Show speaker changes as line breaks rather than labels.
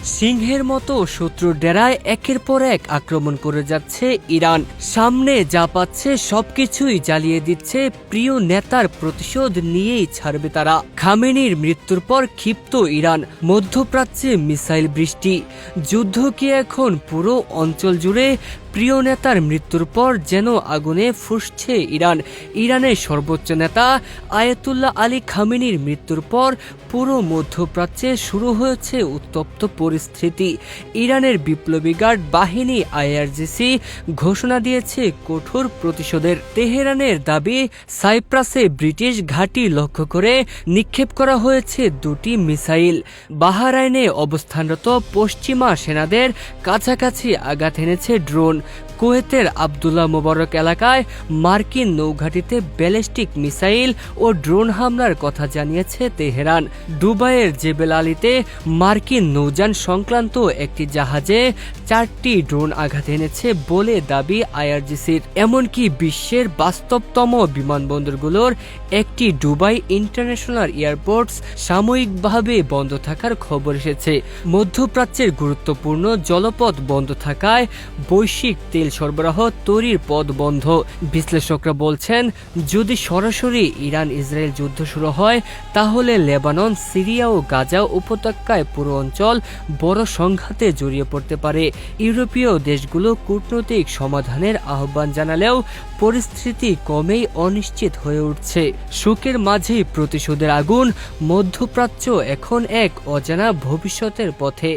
সিংহের মতো শত্রুর ডেরায় একের পর এক আক্রমণ করে যাচ্ছে ইরান। সামনে যা পাচ্ছে সবকিছুই জ্বালিয়ে দিচ্ছে। প্রিয় নেতার প্রতিশোধ নিয়েই ছাড়বে তারা। খামেনির মৃত্যুর পর ক্ষিপ্ত ইরান, মধ্যপ্রাচ্যে মিসাইল বৃষ্টি। যুদ্ধ কি এখন পুরো অঞ্চল জুড়ে? প্রিয় নেতার মৃত্যুর পর যেন আগুনে ফুঁসছে ইরান। ইরানের সর্বোচ্চ নেতা আয়াতুল্লাহ আলী খামেনির মৃত্যুর পর পুরো মধ্যপ্রাচ্যে শুরু হয়েছে উত্তপ্ত পরিস্থিতি। ইরানের বিপ্লবী গার্ড বাহিনী আইআরজিসি ঘোষণা দিয়েছে কঠোর প্রতিশোধের। তেহরানের দাবি, সাইপ্রাসে ব্রিটিশ ঘাঁটি লক্ষ্য করে নিক্ষেপ করা হয়েছে 2টি মিসাইল। বাহরাইনে অবস্থানরত পশ্চিমা সেনাদের কাছাকাছি আঘাত এনেছে ড্রোন। কুয়েতের আবদুল্লাহ মোবারক এলাকায় মার্কিন নৌঘাঁটিতে ব্যালিস্টিক মিসাইল ও ড্রোন হামলার কথা জানিয়েছে তেহরান। দুবাইয়ের জেবেল আলীতে মার্কিন নৌযান সংক্রান্ত একটি জাহাজে 4টি ড্রোন আঘাত এনেছে বলে দাবি আইআরজিসির। এমনকি বিশ্বের বাস্তবতম বিমানবন্দরগুলোর একটি দুবাই ইন্টারন্যাশনাল এয়ারপোর্টস সাময়িকভাবে বন্ধ থাকার খবর এসেছে। মধ্যপ্রাচ্যের গুরুত্বপূর্ণ জলপথ বন্ধ থাকায় বৈশ্বিক তেল সরবরাহ তৈরির পথ বন্ধ। বিশ্লেষকরা বলছেন, যদি সরাসরি ইরান ইসরায়েল যুদ্ধ শুরু হয় তাহলে লেবানন, সিরিয়া ও গাজা উপত্যকায় পুরো অঞ্চল বড় সংঘাতে জড়িয়ে পড়তে পারে। ইউরোপীয় দেশগুলো কূটনৈতিক সমাধানের আহ্বান জানালেও পরিস্থিতি ক্রমেই অনিশ্চিত হয়ে উঠছে। শোকের মাঝেই প্রতিশোধের আগুন। মধ্যপ্রাচ্য এখন এক অজানা ভবিষ্যতের পথে।